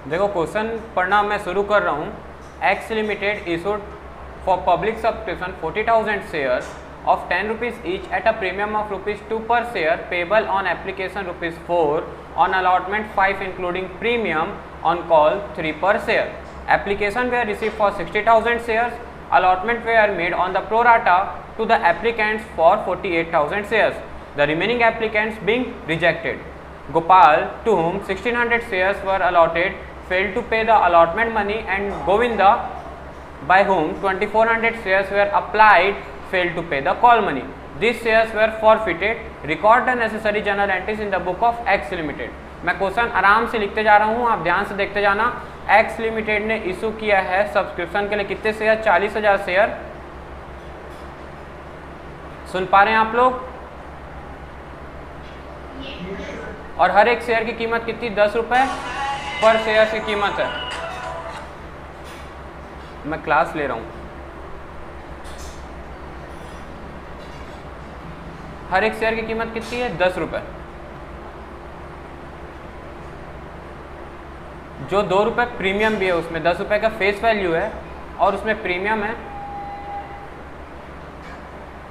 देखो क्वेश्चन पढ़ना मैं शुरू कर रहा हूँ। X limited issued for public subscription 40,000 share of 10 rupees each at a premium of rupees 2 per share payable on application rupees 4 on allotment 5 including premium on call 3 per share. Application were received for 60,000 shares. Allotment were made on the pro rata to the applicants for 48,000 shares. The remaining applicants being rejected. Gopal, to whom 1600 shares were allotted, failed to pay the allotment money, and Govinda, by whom 2400 shares were applied, failed to pay the call money. These shares were forfeited. Record the necessary journal entries in the book of X Limited. मैं question आराम से लिखते जा रहा हूँ, आप ध्यान से देखते जाना। X लिमिटेड ने इशू किया है सब्सक्रिप्शन के लिए कितने शेयर? 40,000 शेयर। सुन पा रहे हैं आप लोग? और हर एक शेयर की कीमत कितनी? 10 रुपए पर शेयर की कीमत है। मैं क्लास ले रहा हूँ। हर एक शेयर की कीमत कितनी है? 10 रुपए। जो 2 रुपए प्रीमियम भी है, उसमें 10 रुपए का फेस वैल्यू है और उसमें प्रीमियम है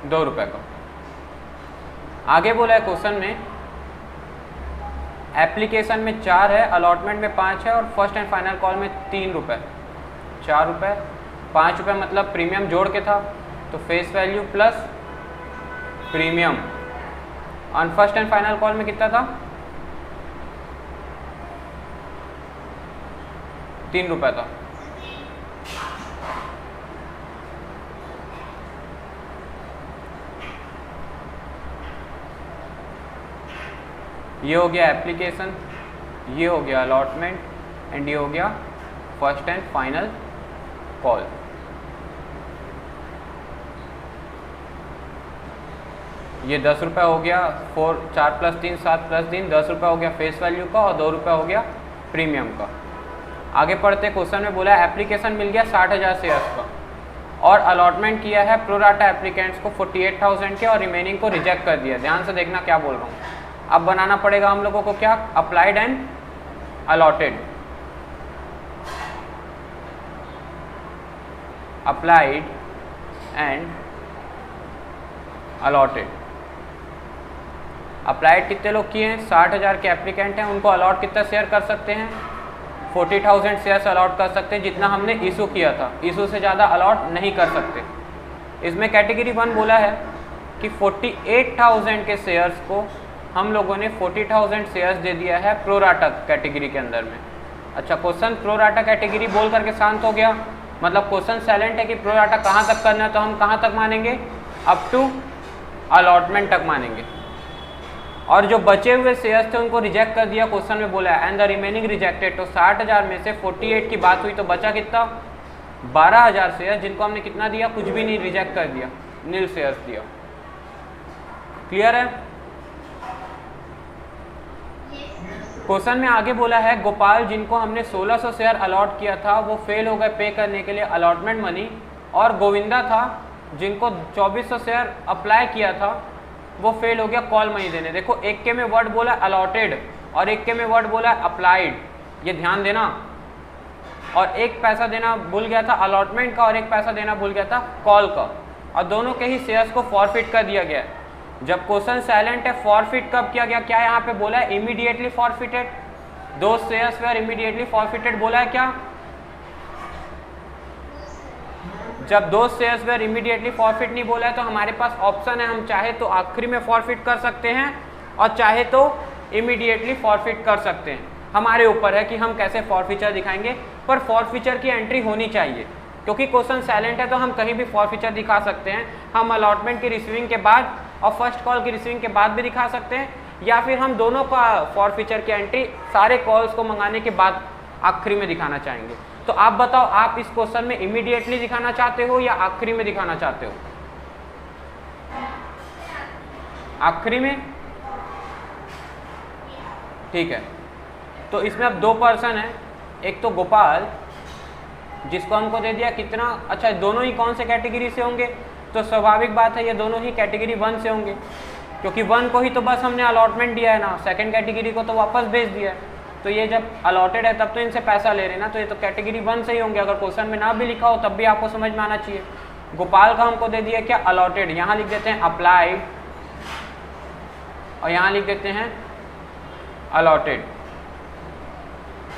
2 रुपए का। आगे बोला है क्वेश्चन में, एप्लीकेशन में 4 है, अलॉटमेंट में 5 है और फर्स्ट एंड फाइनल कॉल में 3 रुपए। 4 रुपए, 5 रुपए मतलब प्रीमियम जोड़ के था, तो face value plus premium on first and final call में कितना था? 3 रुपए था। ये हो गया एप्लीकेशन, ये हो गया अलॉटमेंट एंड ये हो गया फर्स्ट एंड फाइनल कॉल। ये 10 रुपये हो गया, 4 + 3 7 + 3 10 रुपये हो गया फेस वैल्यू का और 2 रुपये हो गया प्रीमियम का। आगे पढ़ते क्वेश्चन में बोला एप्लीकेशन मिल गया 60,000 शेयर्स का और अलॉटमेंट किया है प्रोराटा एप्लीकेंट्स को 48,000 के और रिमेनिंग को रिजेक्ट कर दिया। ध्यान से देखना क्या बोल रहा हूँ। अब बनाना पड़ेगा हम लोगों को क्या? Applied and allotted. Applied and allotted. Applied कितने लोग किए हैं? 60,000 के एप्लीकेंट हैं, उनको अलॉट कितना शेयर कर सकते हैं? 40,000 शेयर्स अलॉट कर सकते हैं, जितना हमने इशू किया था। इशू से ज़्यादा अलॉट नहीं कर सकते। इसमें कैटेगरी 1 बोला है कि 48,000 के शेयर्स को हम लोगों ने 40,000 शेयर्स दे दिया है प्रोराटा कैटेगरी के अंदर में। अच्छा, क्वेश्चन प्रोराटा कैटेगरी बोल करके शांत हो गया, मतलब क्वेश्चन साइलेंट है कि प्रोराटा कहाँ तक करना है, तो हम कहाँ तक मानेंगे? अप टू अलॉटमेंट तक मानेंगे। और जो बचे हुए शेयर्स थे उनको रिजेक्ट कर दिया, क्वेश्चन में बोला है एंड द रिमेनिंग रिजेक्टेड। तो 60,000 में से 48 की बात हुई तो बचा कितना? 12,000 शेयर, जिनको हमने कितना दिया? कुछ भी नहीं, रिजेक्ट कर दिया, नील शेयर्स दिया। क्लियर है? क्वेश्चन में आगे बोला है गोपाल, जिनको हमने 1600 शेयर अलॉट किया था, वो फेल हो गए पे करने के लिए अलॉटमेंट मनी, और गोविंदा था जिनको 2400 शेयर अप्लाई किया था, वो फेल हो गया कॉल मनी देने। देखो एक के में वर्ड बोला अलॉटेड और एक के में वर्ड बोला अप्लाइड, ये ध्यान देना। और एक पैसा देना भूल गया था अलॉटमेंट का और एक पैसा देना भूल गया था कॉल का, और दोनों के ही शेयर्स को फॉरफिट कर दिया गया। जब क्वेश्चन साइलेंट है, फॉरफिट कब किया गया? क्या यहाँ पे बोला है? Immediately forfeited. दो शेयर्स वेयर इमीडिएटली फॉरफिटेड बोला है क्या? जब दो शेयर्स वेयर इमीडिएटली फॉरफिट नहीं बोला है तो हमारे पास ऑप्शन है, हम चाहे तो आखिरी में फॉरफिट कर सकते हैं और चाहे तो इमीडिएटली फॉरफिट कर सकते हैं। हमारे ऊपर है कि हम कैसे फॉरफिचर दिखाएंगे, पर फॉरफिचर की एंट्री होनी चाहिए, क्योंकि क्वेश्चन साइलेंट है तो हम कहीं भी फॉरफिचर दिखा सकते हैं। हम अलॉटमेंट की रिसीविंग के बाद और फर्स्ट कॉल की रिसीविंग के बाद भी दिखा सकते हैं, या फिर हम दोनों का फॉरफिचर की एंट्री सारे कॉल्स को मंगाने के बाद आखिरी में दिखाना चाहेंगे। तो आप बताओ, आप इस क्वेश्चन में इमीडिएटली दिखाना चाहते हो या आखिरी में दिखाना चाहते हो? आखिरी में, ठीक है। तो इसमें अब दो पर्सन है, एक तो गोपाल जिसको हमको दे दिया कितना, अच्छा दोनों ही कौन से कैटेगरी से होंगे? तो स्वाभाविक बात है ये दोनों ही कैटेगरी 1 से होंगे, क्योंकि 1 को ही तो बस हमने अलॉटमेंट दिया है ना, सेकंड कैटेगरी को तो वापस भेज दिया है। तो ये जब अलॉटेड है तब तो इनसे पैसा ले रहे हैं ना, तो ये तो कैटेगरी 1 से ही होंगे। अगर क्वेश्चन में ना भी लिखा हो तब भी आपको समझ में आना चाहिए। गोपाल का हमको दे दिया क्या, अलॉटेड, यहाँ लिख देते हैं अप्लाइड और यहाँ लिख देते हैं अलॉटेड।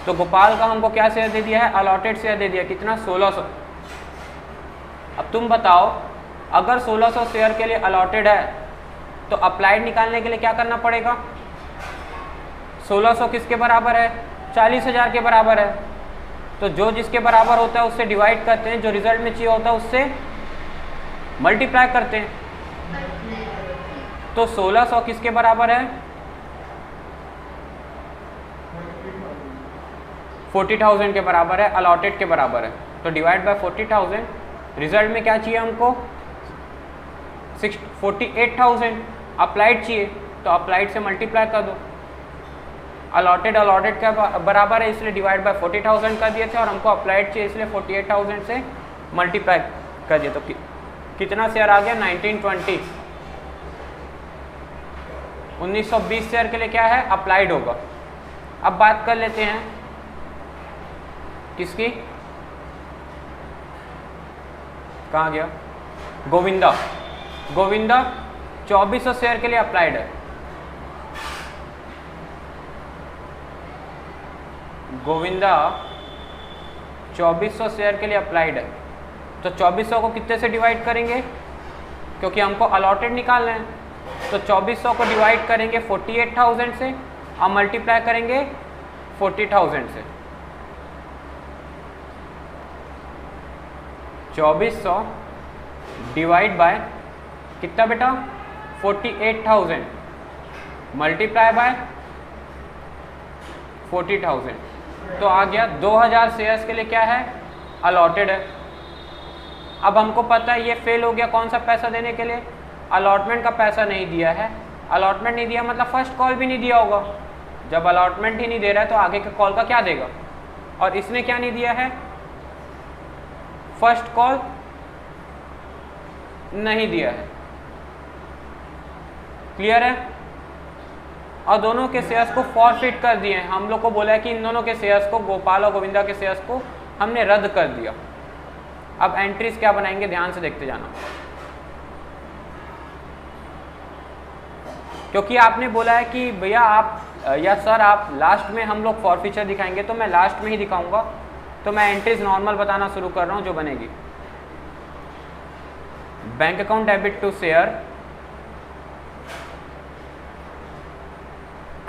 तो गोपाल का हमको क्या शेयर दे दिया है, अलॉटेड शेयर दे दिया, कितना 1600। अब तुम बताओ अगर 1600 शेयर के लिए अलॉटेड है तो अप्लाइड निकालने के लिए क्या करना पड़ेगा, 1600 किसके बराबर है, 40,000 के बराबर है। तो जो जिसके बराबर होता है उससे डिवाइड करते हैं, जो रिजल्ट में चाहिए होता है उससे मल्टीप्लाई करते हैं। तो 1600 किसके बराबर है, 40,000 के बराबर है, अलॉटेड के बराबर है। तो डिवाइड बाय 40,000, रिजल्ट में क्या चाहिए हमको 48,000, अप्लाइड चाहिए तो अप्लाइड से मल्टीप्लाई कर दो। अलॉटेड का बराबर है इसलिए डिवाइड बाय 40,000 कर दिए थे, और हमको अप्लाइड चाहिए इसलिए 48,000 से मल्टीप्लाई कर दिया। तो कितना शेयर आ गया, 1920। 1920 शेयर के लिए क्या है, अप्लाइड होगा। अब बात कर लेते हैं किसकी, कहाँ गया, गोविंदा। 2400 शेयर के लिए अप्लाइड है। गोविंदा 2400 शेयर के लिए अप्लाइड है। तो 2400 को कितने से डिवाइड करेंगे, क्योंकि हमको अलॉटेड निकालना है। तो 2400 को डिवाइड करेंगे 48,000 से और मल्टीप्लाई करेंगे 40,000 से। 2400 डिवाइड बाय कितना बेटा, 48,000 मल्टीप्लाई बाय 40,000। तो आ गया 2000 शेयर्स के लिए क्या है, अलॉटेड है। अब हमको पता है ये फेल हो गया कौन सा पैसा देने के लिए, अलॉटमेंट का पैसा नहीं दिया है। अलॉटमेंट नहीं दिया मतलब फर्स्ट कॉल भी नहीं दिया होगा। जब अलॉटमेंट ही नहीं दे रहा है तो आगे के कॉल का क्या देगा, और इसने क्या नहीं दिया है, फर्स्ट कॉल नहीं दिया है। क्लियर है। और दोनों के शेयर्स को फॉरफिट कर दिए हैं। हम लोग को बोला है कि इन दोनों के शेयर्स को, गोपाल और गोविंदा के शेयर्स को हमने रद्द कर दिया। अब एंट्रीज क्या बनाएंगे, ध्यान से देखते जाना, क्योंकि आपने बोला है कि भैया आप या सर आप लास्ट में हम लोग फॉरफीचर दिखाएंगे, तो मैं लास्ट में ही दिखाऊंगा। तो मैं एंट्रीज नॉर्मल बताना शुरू कर रहा हूं जो बनेगी। Bank account debit to share,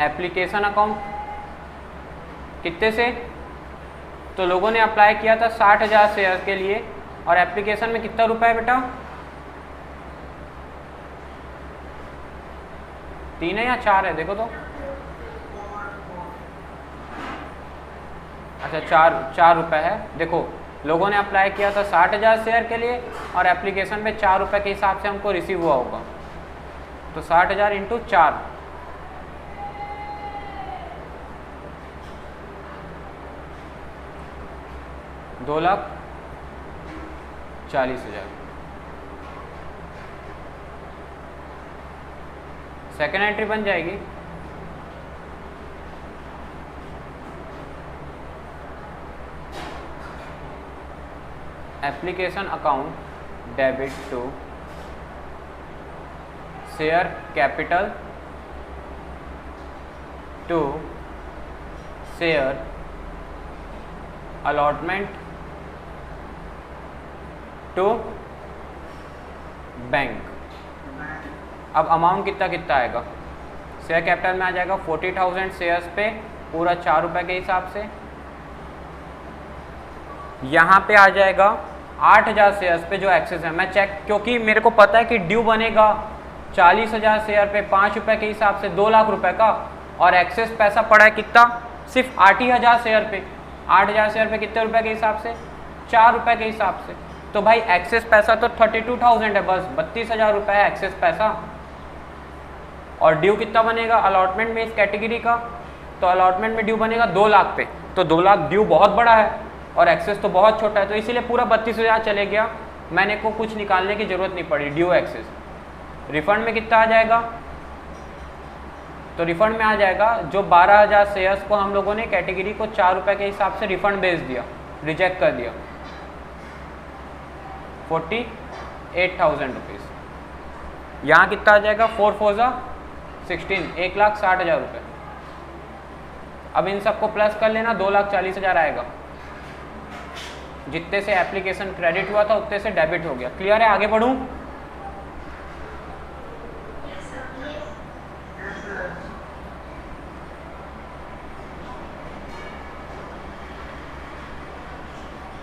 application account कितने से, तो लोगों ने अप्लाई किया था 60,000 शेयर के लिए, और एप्लीकेशन में कितना रुपया है बेटा, 3 है या 4 है, देखो तो, अच्छा 4 रुपये है। देखो लोगों ने अप्लाई किया था 60,000 शेयर के लिए, और एप्लीकेशन में 4 रुपये के हिसाब से हमको रिसीव हुआ होगा। तो 60,000 इंटू 4, 2,40,000। सेकेंड एंट्री बन जाएगी, application account debit to share capital to share allotment to bank. अब अमाउंट कितना आएगा, शेयर कैपिटल में आ जाएगा 40,000 शेयर्स पे पूरा 4 रुपये के हिसाब से। यहाँ पे आ जाएगा 8,000 शेयर्स पे जो एक्सेस है, मैं चेक, क्योंकि मेरे को पता है कि ड्यू बनेगा 40,000 शेयर पे 5 रुपये के हिसाब से 2 लाख रुपए का, और एक्सेस पैसा पड़ा है कितना, सिर्फ 8,000 शेयर पे। 8,000 शेयर पे कितने रुपए के हिसाब से, 4 रुपये के हिसाब से। तो भाई एक्सेस पैसा तो 32,000 है, बस 32,000 रुपये है एक्सेस पैसा। और ड्यू कितना बनेगा अलॉटमेंट में इस कैटेगरी का, तो अलॉटमेंट में ड्यू बनेगा 2 लाख पे। तो 2 लाख ड्यू बहुत बड़ा है और एक्सेस तो बहुत छोटा है, तो इसीलिए पूरा 32,000 चले गया। मैंने को कुछ निकालने की जरूरत नहीं पड़ी, ड्यू एक्सेस। रिफंड में कितना आ जाएगा, तो रिफंड में आ जाएगा जो 12,000 शेयर्स को हम लोगों ने कैटेगरी को 4 रुपये के हिसाब से रिफंड भेज दिया, रिजेक्ट कर दिया, 48,000 रुपीज़। यहाँ कितना आ जाएगा, 4 4 16, 1,60,000 रुपये। अब इन सबको प्लस कर लेना, 2,40,000 आएगा। जितने से एप्लीकेशन क्रेडिट हुआ था उतने से डेबिट हो गया। क्लियर है? आगे बढ़ूँ?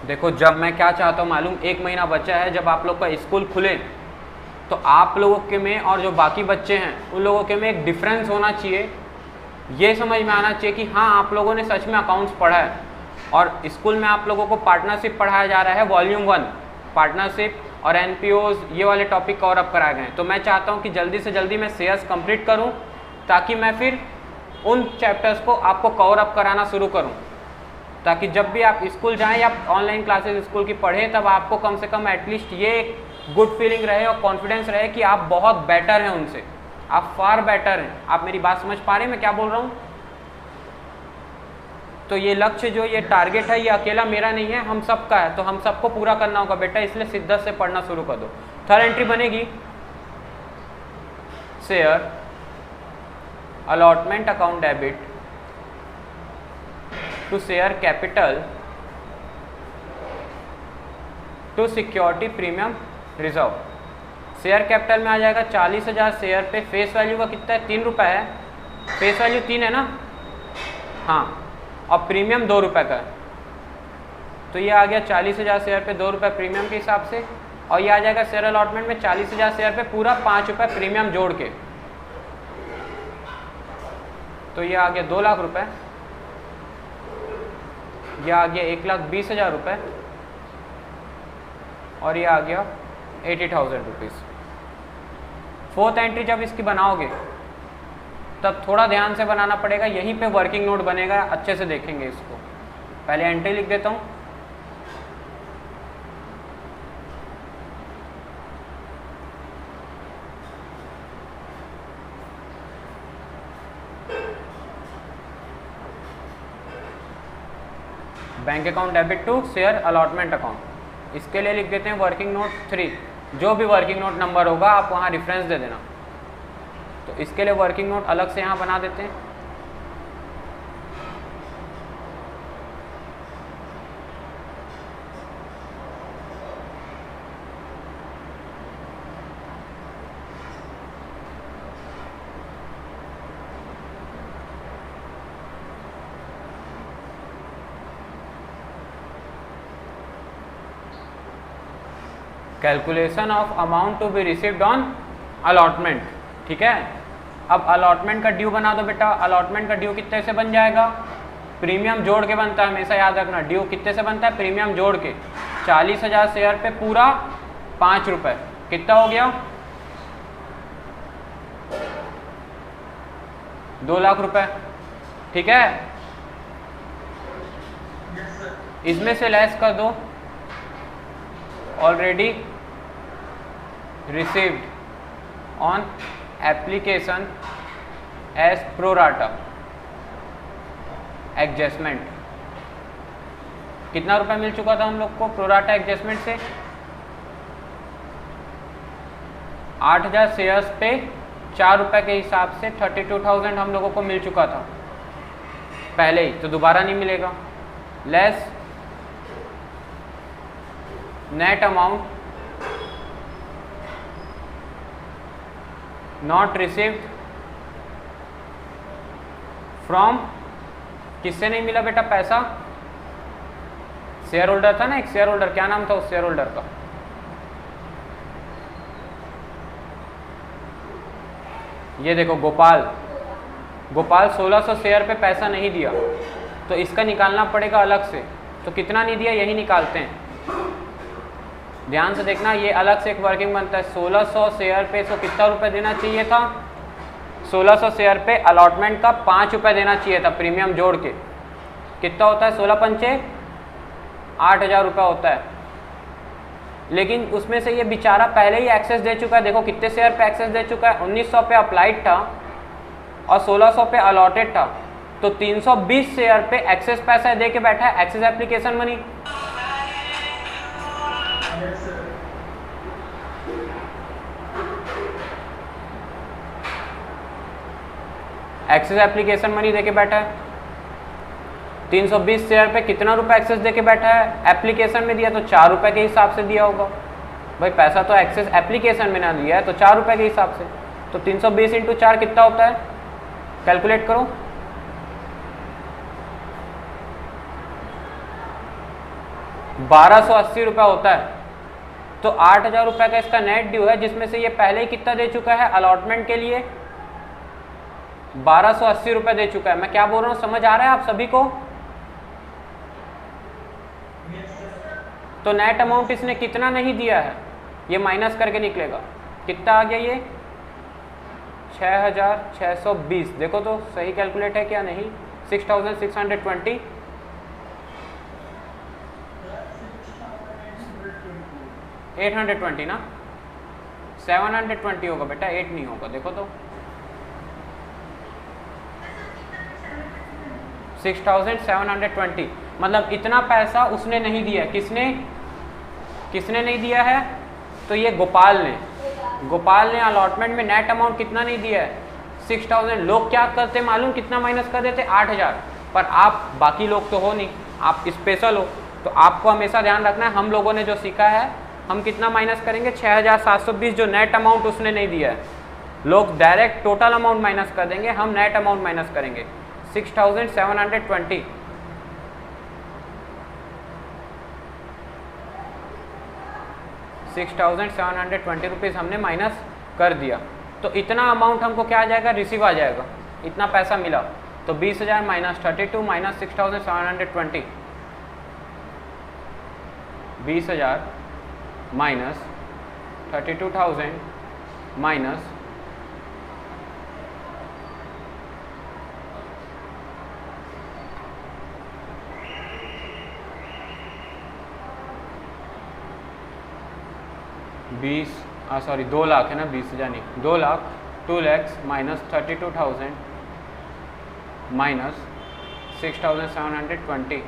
देखो, जब मैं क्या चाहता हूँ मालूम, 1 महीना बचा है, जब आप लोग का स्कूल खुले तो आप लोगों के में और जो बाकी बच्चे हैं उन लोगों के में एक डिफरेंस होना चाहिए। ये समझ में आना चाहिए कि हाँ, आप लोगों ने सच में अकाउंट्स पढ़ा है और स्कूल में आप लोगों को पार्टनरशिप पढ़ाया जा रहा है। वॉल्यूम 1 पार्टनरशिप और एनपीओज, ये वाले टॉपिक कवर अप कराए गए हैं। तो मैं चाहता हूँ कि जल्दी से जल्दी मैं शेयर्स कंप्लीट करूँ ताकि मैं फिर उन चैप्टर्स को आपको कवर अप कराना शुरू करूँ, ताकि जब भी आप स्कूल जाएं या ऑनलाइन क्लासेस स्कूल की पढ़ें तब आपको कम से कम एटलीस्ट ये गुड फीलिंग रहे और कॉन्फिडेंस रहे कि आप बहुत बेटर हैं उनसे, आप फार बेटर हैं। आप मेरी बात समझ पा रहे हैं मैं क्या बोल रहा हूँ? तो ये लक्ष्य जो ये टारगेट है ये अकेला मेरा नहीं है, हम सबका है, तो हम सबको पूरा करना होगा बेटा, इसलिए शिद्दत से पढ़ना शुरू कर दो। थर्ड एंट्री बनेगी share allotment account debit to share capital to security premium reserve. Share capital में आ जाएगा 40,000 शेयर पे फेस वैल्यू का कितना है, 3 रुपये है। फेस वैल्यू 3 है ना? हाँ, और प्रीमियम 2 रुपये का है। तो ये आ गया 40,000 शेयर पे 2 रुपये प्रीमियम के हिसाब से, और ये आ जाएगा शेयर अलॉटमेंट में 40,000 शेयर पे पूरा 5 रुपये प्रीमियम जोड़ के। तो ये आ गया 2 लाख रुपये, ये आ गया 1,20,000 रुपये, और ये आ गया 80,000 रुपीज़। फोर्थ एंट्री जब इसकी बनाओगे तब थोड़ा ध्यान से बनाना पड़ेगा, यहीं पे वर्किंग नोट बनेगा, अच्छे से देखेंगे इसको। पहले एंट्री लिख देता हूँ। Bank account debit to share allotment account, इसके लिए लिख देते हैं वर्किंग नोट 3। जो भी वर्किंग नोट नंबर होगा आप वहाँ रेफरेंस दे देना। तो इसके लिए वर्किंग नोट अलग से यहाँ बना देते हैं। Calculation of amount to be received on allotment, ठीक है। अब अलॉटमेंट का ड्यू बना दो बेटा। अलॉटमेंट का ड्यू कितने से बन जाएगा? प्रीमियम जोड़ के बनता है, हमेशा याद रखना। ड्यू कितने से बनता है? प्रीमियम जोड़ के। 40,000 शेयर पे पूरा 5 रुपये, कितना हो गया? 2 लाख रुपए, ठीक है। इसमें से लेस कर दो already received on application as pro rata adjustment. कितना रुपए मिल चुका था हम लोग को प्रो राटा एडजस्टमेंट से? 8,000 शेयर्स पे 4 रुपए के हिसाब से 32,000 हम लोगों को मिल चुका था पहले ही, तो दोबारा नहीं मिलेगा। Less net amount not received from, किससे नहीं मिला बेटा पैसा? शेयर होल्डर था ना, एक शेयर होल्डर, क्या नाम था उस शेयर होल्डर का? ये देखो गोपाल। गोपाल 1600 शेयर पे पैसा नहीं दिया, तो इसका निकालना पड़ेगा अलग से। तो कितना नहीं दिया यही निकालते हैं, ध्यान से देखना। ये अलग से एक वर्किंग बनता है। 1600 शेयर पे तो कितना रुपए देना चाहिए था? 1600 शेयर पे अलॉटमेंट का 5 रुपये देना चाहिए था प्रीमियम जोड़ के। कितना होता है? 16 पंचे 8,000 रुपये होता है। लेकिन उसमें से ये बेचारा पहले ही एक्सेस दे चुका है। देखो कितने शेयर पे एक्सेस दे चुका है? 1900 पे अप्लाइड था, और 1600 पे अलॉटेड था, तो 320 शेयर पे एक्सेस पैसा दे के बैठा है, excess application money. Excess application money देके बैठा है। 320 शेयर पे कितना रुपए एक्सेस देके बैठा है, एप्लीकेशन में दिया तो 4 रुपए के हिसाब से दिया होगा। भाई पैसा तो एक्सेस एप्लीकेशन में ना दिया है तो 4 रुपए के हिसाब से, तो 320 इंटू 4 कितना होता है, कैलकुलेट करो। ₹1280 होता है। तो 8000 रुपए का इसका नेट ड्यू है, जिसमें से ये पहले ही कितना दे चुका है अलॉटमेंट के लिए, 1280 रुपए दे चुका है। मैं क्या बोल रहा हूँ समझ आ रहा है आप सभी को? तो नेट अमाउंट इसने कितना नहीं दिया है, ये माइनस करके निकलेगा, कितना आ गया ये 6620। देखो तो सही कैलकुलेट है क्या नहीं, 6620 820 ना, 720 होगा बेटा, 8 नहीं होगा। देखो तो 6720, मतलब इतना पैसा उसने नहीं दिया। किसने नहीं दिया है? तो ये गोपाल ने अलॉटमेंट में नेट अमाउंट कितना नहीं दिया है, 6000। लोग क्या करते मालूम, कितना माइनस कर देते, 8000। पर आप बाकी लोग तो हो नहीं, आप स्पेशल हो, तो आपको हमेशा ध्यान रखना है। हम लोगों ने जो सीखा है, हम कितना माइनस करेंगे, 6720 जो नेट अमाउंट उसने नहीं दिया है। लोग डायरेक्ट टोटल अमाउंट माइनस कर देंगे, हम नेट अमाउंट माइनस करेंगे। 6720 6,720 रुपीज़ हमने माइनस कर दिया। तो इतना अमाउंट हमको क्या आ जाएगा, रिसीव आ जाएगा, इतना पैसा मिला। तो 20,000 minus 32 minus 6,720, 20,000 minus 32,000 minus 2 lakh है ना, 20,000 नहीं, 2 लाख, 2 lakhs माइनस 32,000 माइनस 6,720,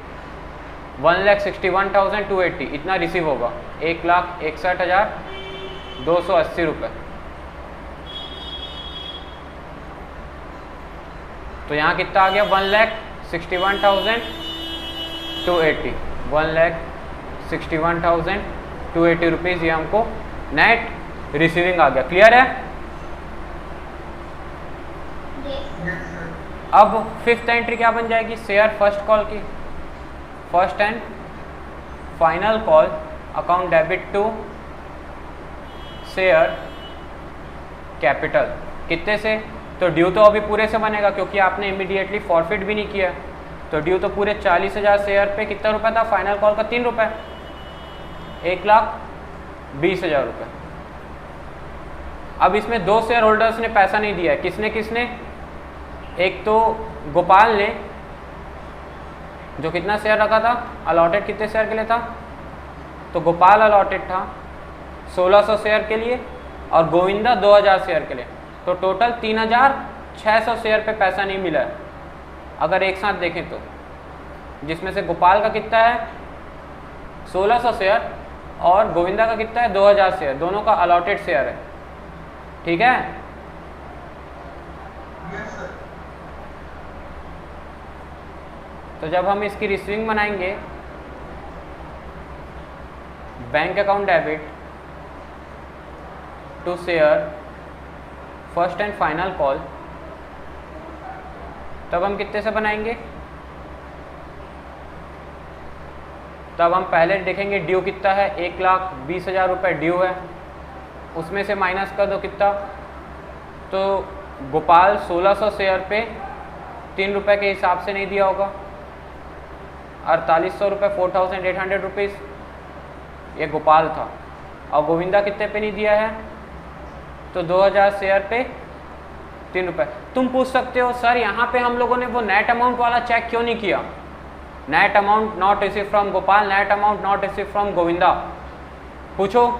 1,61,280 इतना रिसीव होगा। 1,61,280 रुपये। तो यहाँ कितना आ गया, 1,61,280, 1,61,280 रुपीज़ ये हमको नेट रिसीविंग आ गया। क्लियर है? अब फिफ्थ एंट्री क्या बन जाएगी, शेयर फर्स्ट कॉल की, first and final call account debit to share capital. कितने से? तो ड्यू तो अभी पूरे से बनेगा क्योंकि आपने इमीडिएटली फॉरफिट भी नहीं किया। तो ड्यू तो पूरे 40,000 शेयर पे कितना रुपया था, फाइनल कॉल का 3 रुपये, 1,20,000 रुपये। अब इसमें 2 शेयर होल्डर्स ने पैसा नहीं दिया है। किसने? एक तो गोपाल ने, जो कितना शेयर रखा था, अलॉटेड कितने शेयर के लिए था, तो गोपाल अलॉटेड था 1600 शेयर के लिए और गोविंदा 2000 शेयर के लिए। तो टोटल 3,600 शेयर पे पैसा नहीं मिला है अगर एक साथ देखें तो, जिसमें से गोपाल का कितना है 1600 शेयर और गोविंदा का कितना है 2000 शेयर, दोनों का अलॉटेड शेयर है। ठीक है? तो जब हम इसकी रिसीविंग बनाएंगे, bank account debit to share first and final call, तब हम कितने से बनाएंगे, तब हम पहले देखेंगे ड्यू कितना है, 1,20,000 रुपये ड्यू है, उसमें से माइनस कर दो कितना, तो गोपाल 1600 शेयर पे 3 रुपये के हिसाब से नहीं दिया होगा, 4800 रुपये, 4,800 रुपीज़ ये गोपाल था। और गोविंदा कितने पे नहीं दिया है, तो 2000 शेयर पे 3 रुपये। तुम पूछ सकते हो सर यहाँ पे हम लोगों ने वो नेट अमाउंट वाला चेक क्यों नहीं किया, net amount not receive from Gopal, net amount not receive from Govinda. पूछो,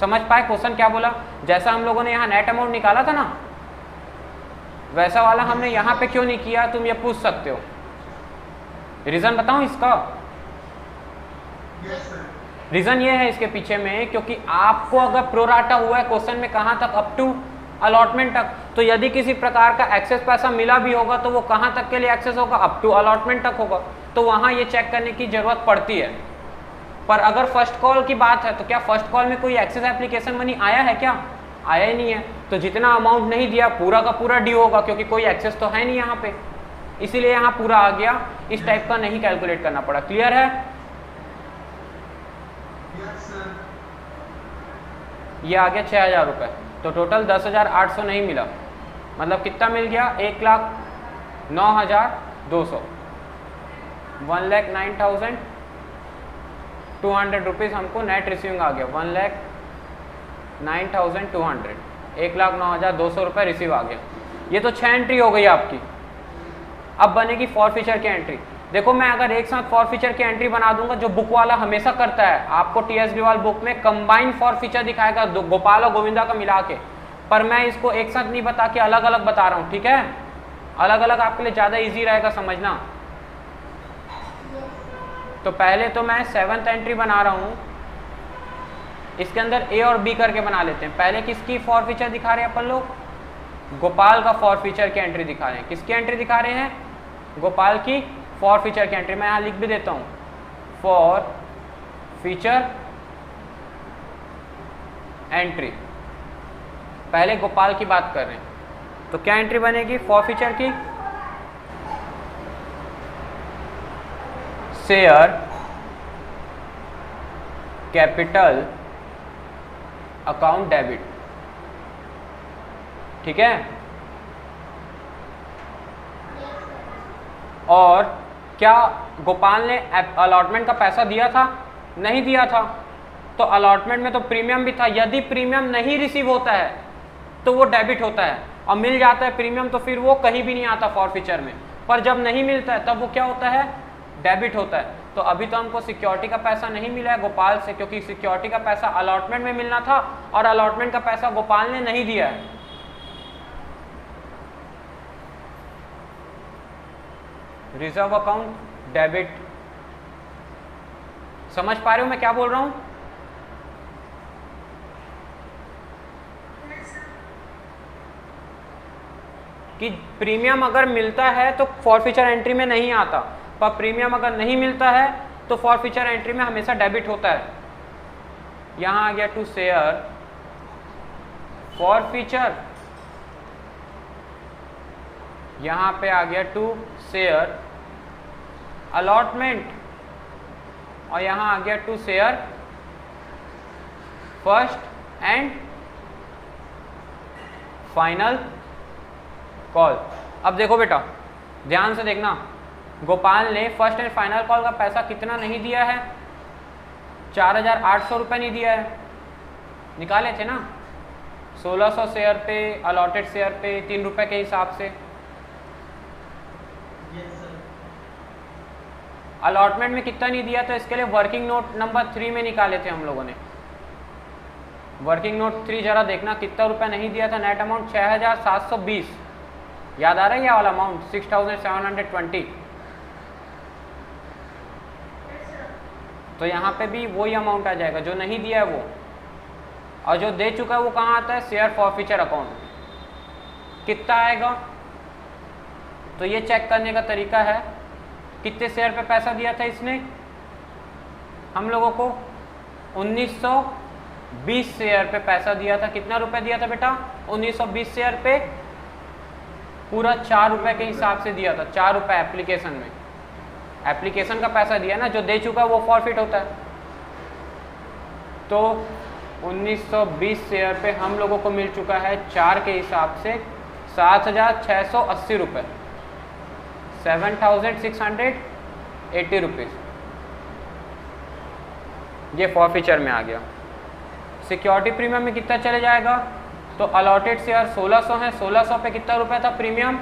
समझ पाए क्वेश्चन क्या बोला? जैसा हम लोगों ने यहाँ नेट अमाउंट निकाला था ना, वैसा वाला हमने यहाँ पे क्यों नहीं किया, तुम ये पूछ सकते हो। रीज़न बताऊँ इसका? रीज़न ये है इसके पीछे में, क्योंकि आपको अगर प्रोराटा हुआ है क्वेश्चन में कहाँ तक, अप टू अलॉटमेंट तक, तो यदि किसी प्रकार का एक्सेस पैसा मिला भी होगा तो वो कहाँ तक के लिए एक्सेस होगा, अप टू अलॉटमेंट तक होगा, तो वहाँ ये चेक करने की ज़रूरत पड़ती है। पर अगर फर्स्ट कॉल की बात है तो क्या फर्स्ट कॉल में कोई एक्सेस एप्लीकेशन मनी आया है क्या? आया ही नहीं है, तो जितना अमाउंट नहीं दिया पूरा का पूरा ड्यू होगा, क्योंकि कोई एक्सेस तो है नहीं यहाँ पे, इसीलिए यहाँ पूरा आ गया, इस टाइप का नहीं कैलकुलेट करना पड़ा। क्लियर है? ये आ गया 6,000 रुपये, तो टोटल 10,800 नहीं मिला, मतलब कितना मिल गया, 1,09,200, 1,09,200 रुपीज़ हमको नेट रिसीविंग आ गया, 1,09,200, 1,09,200 रुपये रिसीव आ गया। ये तो 6 एंट्री हो गई आपकी। अब बनेगी फॉरफीचर की एंट्री। देखो मैं अगर एक साथ फॉरफीचर की एंट्री बना दूंगा, जो बुक वाला हमेशा करता है, आपको टीएसडी वाल बुक में कंबाइंड फॉरफीचर दिखाएगा गोपाल और गोविंदा का मिला के, पर मैं इसको एक साथ नहीं बता के अलग अलग बता रहा हूँ, ठीक है? अलग अलग आपके लिए ज़्यादा इजी रहेगा समझना। तो पहले तो मैं 7th एंट्री बना रहा हूँ, इसके अंदर ए और बी करके बना लेते हैं। पहले किसकी फॉरफीचर दिखा रहे हैं अपन लोग? गोपाल का फॉरफीचर की एंट्री दिखा रहे हैं। किसकी एंट्री दिखा रहे हैं? गोपाल की फॉरफीचर की एंट्री। मैं यहाँ लिख भी देता हूँ, फॉरफीचर एंट्री। पहले गोपाल की बात कर रहे हैं, तो क्या एंट्री बनेगी फॉरफीचर की? शेयर कैपिटल अकाउंट डेबिट, ठीक है? और क्या गोपाल ने अलॉटमेंट का पैसा दिया था? नहीं दिया था, तो अलॉटमेंट में तो प्रीमियम भी था। यदि प्रीमियम नहीं रिसीव होता है तो वो डेबिट होता है, और मिल जाता है प्रीमियम तो फिर वो कहीं भी नहीं आता फॉरफीचर में। पर जब नहीं मिलता है तब वो क्या होता है? डेबिट होता है। तो अभी तो हमको सिक्योरिटी का पैसा नहीं मिला है गोपाल से, क्योंकि सिक्योरिटी का पैसा अलॉटमेंट में मिलना था और अलॉटमेंट का पैसा गोपाल ने नहीं दिया है। Reserve account debit. समझ पा रहे हो मैं क्या बोल रहा हूं? कि प्रीमियम अगर मिलता है तो फॉरफीचर एंट्री में नहीं आता, पर प्रीमियम अगर नहीं मिलता है तो फॉरफीचर एंट्री में हमेशा डेबिट होता है। यहां आ गया टू शेयर फॉरफीचर, यहां पे आ गया टू शेयर अलॉटमेंट, और यहां आ गया to share first and final call. अब देखो बेटा ध्यान से देखना, गोपाल ने फर्स्ट एंड फाइनल कॉल का पैसा कितना नहीं दिया है? 4,800 रुपये नहीं दिया है, निकाले थे ना 1,600 शेयर पे, अलॉटेड शेयर पे 3 रुपये के हिसाब से। अलॉटमेंट में कितना नहीं दिया, तो इसके लिए वर्किंग नोट नंबर 3 में निकाले थे हम लोगों ने। वर्किंग नोट 3 जरा देखना कितना रुपया नहीं दिया था। नेट अमाउंट 6,720, याद आ रहा है ये वाला अमाउंट 6,720। तो यहाँ पे भी वही अमाउंट आ जाएगा, जो नहीं दिया है वो, और जो दे चुका है वो कहाँ आता है? Share forfeiture account. कितना आएगा? तो ये चेक करने का तरीका है, कितने शेयर पे पैसा दिया था इसने हम लोगों को? 1920 शेयर पे पैसा दिया था। कितना रुपए दिया था बेटा? 1920 शेयर पे पूरा 4 रुपए के हिसाब से दिया था। 4 रुपए एप्लीकेशन में, एप्लीकेशन का पैसा दिया ना, जो दे चुका है वो फॉरफिट होता है। तो 1920 शेयर पे हम लोगों को मिल चुका है 4 के हिसाब से 7,680 रुपये, 7,680 रुपीज़। ये फॉरफीचर में आ गया। सिक्योरिटी प्रीमियम में कितना चले जाएगा? तो अलॉटेड शेयर 1600 है, 1600 पे कितना रुपया था प्रीमियम?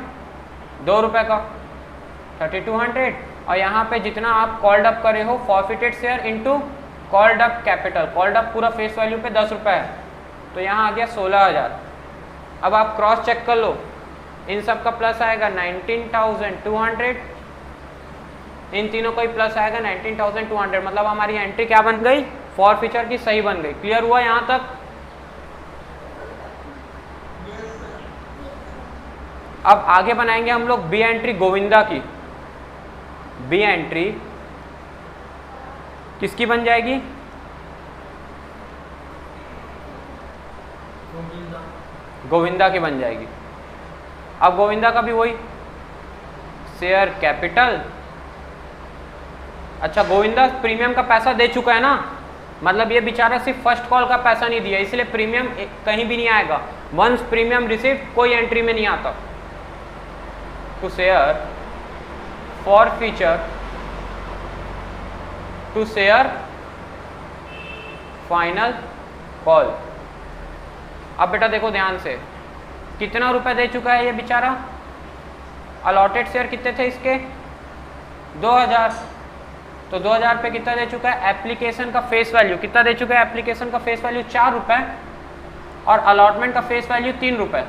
2 रुपये का, 3200। और यहाँ पे जितना आप कॉल्ड अप करे हो forfeited share into called up capital, called up पूरा फेस वैल्यू पे 10 रुपये है, तो यहाँ आ गया 16,000। अब आप क्रॉस चेक कर लो, इन सब का प्लस आएगा 19,200, इन तीनों का ही प्लस आएगा 19,200, मतलब हमारी एंट्री क्या बन गई, फॉर फीचर की सही बन गई। क्लियर हुआ यहाँ तक? अब आगे बनाएंगे हम लोग बी एंट्री गोविंदा की। बी एंट्री किसकी बन जाएगी? गोविंदा की बन जाएगी। अब गोविंदा का भी वही शेयर कैपिटल। अच्छा, गोविंदा प्रीमियम का पैसा दे चुका है ना, मतलब ये बेचारा सिर्फ फर्स्ट कॉल का पैसा नहीं दिया, इसलिए प्रीमियम कहीं भी नहीं आएगा। वंस प्रीमियम रिसीव्ड कोई एंट्री में नहीं आता। To share forfeiture to share final call. अब बेटा देखो ध्यान से, कितना रुपए दे चुका है ये बेचारा? अलॉटेड शेयर कितने थे इसके? 2000। तो 2000 पे कितना दे चुका है? एप्लीकेशन का फेस वैल्यू कितना दे चुका है? एप्लीकेशन का फेस वैल्यू 4 रुपए और अलॉटमेंट का फेस वैल्यू 3 रुपए।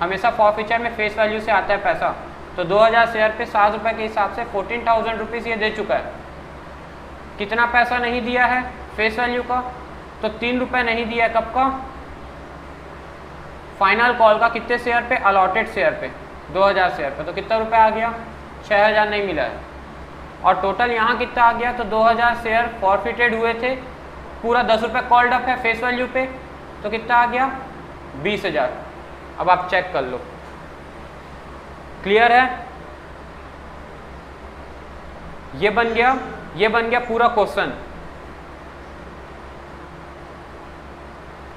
हमेशा फॉर फीचर में फेस वैल्यू से आता है पैसा। तो 2000 शेयर पे 7 रुपए के हिसाब से 14,000 रुपीज़ ये दे चुका है। कितना पैसा नहीं दिया है फेस वैल्यू का? तो 3 रुपए नहीं दिया है। कब का? फाइनल कॉल का। कितने शेयर पे? अलॉटेड शेयर पे 2000 शेयर पे। तो कितना रुपए आ गया? 6000 नहीं मिला है। और टोटल यहाँ कितना आ गया? तो 2000 शेयर फॉरफिटेड हुए थे, पूरा 10 रुपये कॉल्ड अप है फेस वैल्यू पे, तो कितना आ गया? 20,000। अब आप चेक कर लो। क्लियर है? ये बन गया पूरा क्वेश्चन।